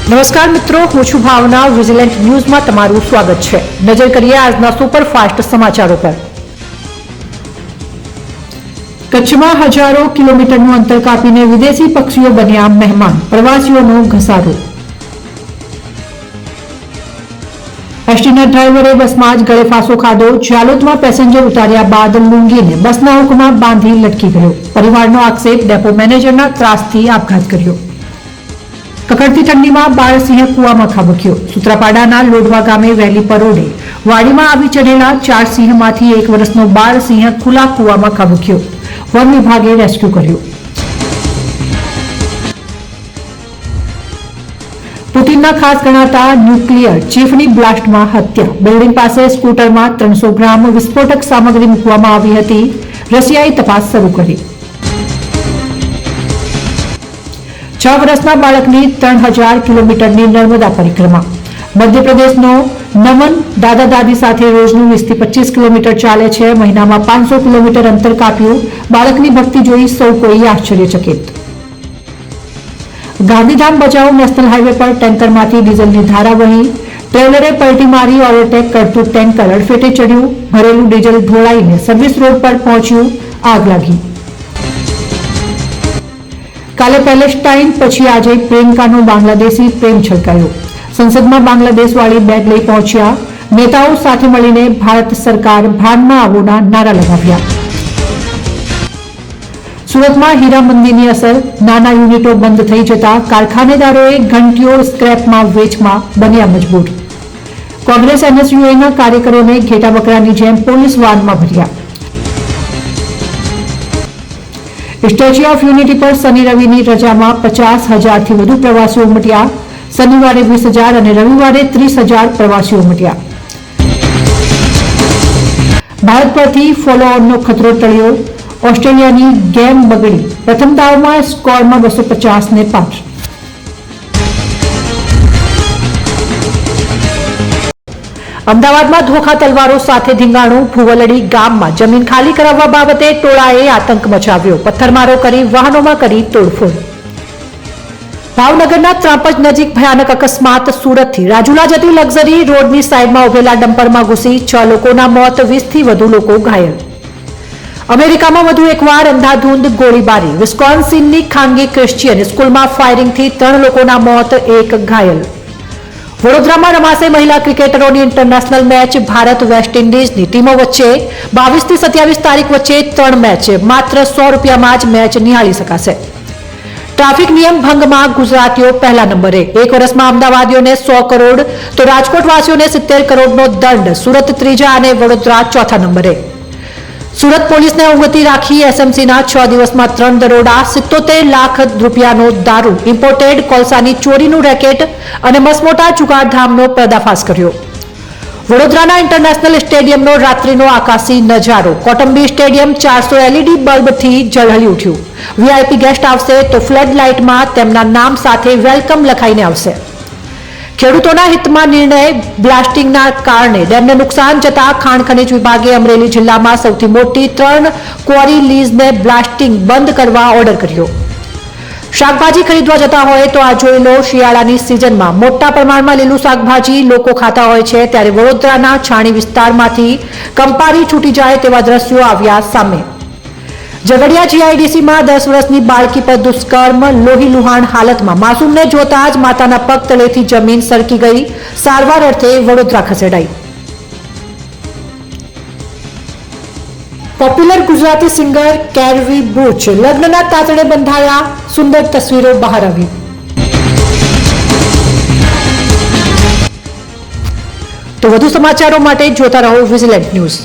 નમસ્કાર મિત્રો, હું છું ભાવના. વિજિલન્ટ ન્યૂઝમાં તમારું સ્વાગત છે. નજર કરીએ આજના સુપરફાસ્ટ સમાચારો પર. કચ્છમાં હજારો કિલોમીટરનું અંતર કાપીને વિદેશી પક્ષીઓ બન્યા મહેમાન, પ્રવાસીઓનો ઘસારો. એસટીના ડ્રાઈવરે બસમાં જ ગળે ફાંસો ખાધો. ઝાલોદમાં પેસેન્જર ઉતાર્યા બાદ લૂંગીને બસના હુકમાં બાંધી લટકી ગયો. પરિવારનો આક્ષેપ, ડેપો મેનેજરના ત્રાસથી આપઘાત કર્યો. કકડતી ઠંડીમાં બાળસિંહ કુવામાં ખાબક્યો. સૂત્રાપાડાના લોઢવા ગામે વહેલી પરોઢે વાડીમાં આવી ચઢેલા 4 સિંહમાંથી 1 વર્ષનો બાળસિંહ ખુલ્લા કુવામાં ખાબક્યો. વન વિભાગે રેસ્ક્યુ કર્યો. પુતિનના ખાસ ગણાતા ન્યુક્લિયર ચીફની બ્લાસ્ટમાં હત્યા. બિલ્ડિંગ પાસે સ્કૂટરમાં 300 ગ્રામ વિસ્ફોટક સામગ્રી મૂકવામાં આવી હતી. રશિયાએ તપાસ શરૂ કરી. 6 વર્ષના બાળકની 3000 કિલોમીટરની નર્મદા પરિક્રમા. મધ્યપ્રદેશનો નમન દાદા દાદી સાથે રોજનું 20 થી 25 કિલોમીટર ચાલે છે. મહિનામાં 500 કિલોમીટર અંતર કાપ્યું. બાળકની ભક્તિ જોઈ સૌ કોઈ આશ્ચર્યચકિત. ગાંધીધામ બચાવ નેશનલ હાઈવે પર ટેન્કરમાંથી ડીઝલની ધારા વહી. ટ્રેલરે પલટી મારી ઓવરટેક કરતું ટેન્કર અડફેટે ચડ્યું. ભરેલું ડીઝલ ઢોળાઈને સર્વિસ રોડ પર પહોંચ્યું. આગ લાગી. કાલે પેલેસ્ટાઈન પછી આજે પ્રિયંકાનો બાંગ્લાદેશી પ્રેમ છલકાયો. સંસદમાં બાંગ્લાદેશવાળી બેગ લઈ પહોંચ્યા. નેતાઓ સાથે મળીને ભારત સરકાર ભાનમાં આવોના નારા લગાવ્યા. સુરતમાં હીરામંદીની અસર. નાના યુનિટો બંધ થઈ જતા કારખાનેદારોએ ઘંટીઓ સ્ક્રેપમાં વેચમાં બન્યા મજબૂર. કોંગ્રેસ એનએસયુઆઈના કાર્યકરોને ઘેટા બકરાની જેમ પોલીસ વાનમાં ભર્યા. સ્ટેચ્યુ ઓફ યુનિટી પર શનિ રવિની રજામાં 50,000થી વધુ પ્રવાસીઓ ઉમટ્યા. શનિવારે 20,000 અને રવિવારે 30,000 પ્રવાસીઓ ઉમટ્યા. ભારત પરથી ફોલો ઓનનો ખતરો ટળ્યો. ઓસ્ટ્રેલિયાની ગેમ બગડી. પ્રથમ દાવમાં સ્કોરમાં 250 ને 5. અમદાવાદમાં ધોખા તલવારો સાથે ધીંગાણું. ભુવલડી ગામમાં જમીન ખાલી કરાવવા બાબતે ટોળાએ આતંક મચાવ્યો. પથ્થરમારો કરી વાહનોમાં કરી તોડફોડ. ભાવનગરના ત્રાંપજ નજીક ભયાનક અકસ્માત. સુરતથી રાજુલા જતી લક્ઝરી રોડની સાઈડમાં ઉભેલા ડમ્પરમાં ઘૂસી 6 લોકોના મોત, 20થી વધુ લોકો ઘાયલ. અમેરિકામાં વધુ એકવાર અંધાધૂંધ ગોળીબારી. વિસ્કોન્સિનની ખાનગી ક્રિશ્ચિયન સ્કૂલમાં ફાયરિંગથી 3 લોકોના મોત, 1 ઘાયલ. વડોદરામાં રમાશે મહિલા ક્રિકેટરોની ઇન્ટરનેશનલ મેચ. ભારત વેસ્ટ ઇન્ડિઝની ટીમો વચ્ચે 22 થી 27 તારીખ વચ્ચે 3 મેચ. માત્ર 100 રૂપિયામાં જ મેચ નિહાળી શકાશે. ટ્રાફિક નિયમ ભંગમાં ગુજરાતીઓ પહેલા નંબરે. 1 વર્ષમાં અમદાવાદીઓને 100 કરોડ તો રાજકોટવાસીઓને 70 કરોડનો દંડ. સુરત ત્રીજા અને વડોદરા ચોથા નંબરે. સુરત પોલીસને અવગતિ રાખી. એસએમસીના 6 દિવસમાં 3 દરોડા, 77 લાખ રૂપિયાનો દારૂ, ઇમ્પોર્ટેડ કોલસાની ચોરીનું રેકેટ અને મસમોટા જુગારધામનો પર્દાફાશ કર્યો. વડોદરાના ઇન્ટરનેશનલ સ્ટેડિયમનો રાત્રિનો આકાશી નજારો. કોટંબી સ્ટેડિયમ 400 એલઈડી બલ્બથી ઝળહળી ઉઠ્યું. વીઆઈપી ગેસ્ટ આવશે તો ફ્લડ લાઇટમાં તેમના નામ સાથે વેલકમ લખાઈને આવશે. ખેડૂતોના હિતમાં નિર્ણય. બ્લાસ્ટિંગના કારણે ડેમને નુકસાન જતા ખાણ ખનીજ વિભાગે અમરેલી જિલ્લામાં સૌથી મોટી 3 ક્વોરી લીઝને બ્લાસ્ટિંગ બંધ કરવા ઓર્ડર કર્યો. શાકભાજી ખરીદવા જતા હોય તો આ જોઈ લો. શિયાળાની સિઝનમાં મોટા પ્રમાણમાં લીલું શાકભાજી લોકો ખાતા હોય છે, ત્યારે વડોદરાના છાણી વિસ્તારમાંથી કંપારી છૂટી જાય તેવા દ્રશ્યો આવ્યા સામે. ઝઘડિયા જીઆઈડીસીમાં 10 વર્ષની બાળકી પર દુષ્કર્મ. લોહી લુહાણ હાલતમાં માસૂમને જોતા જ માતાના પગ તળેથી જમીન સરકી ગઈ. સારવાર અર્થે વડોદરા ખસેડાઈ. પોપ્યુલર ગુજરાતી સિંગર કેરવી બુચ લગ્નના તાતણે બંધાયા. સુંદર તસવીરો બહાર આવી. તો વધુ સમાચારો માટે જોતા રહો વિજિલન્ટ ન્યૂઝ.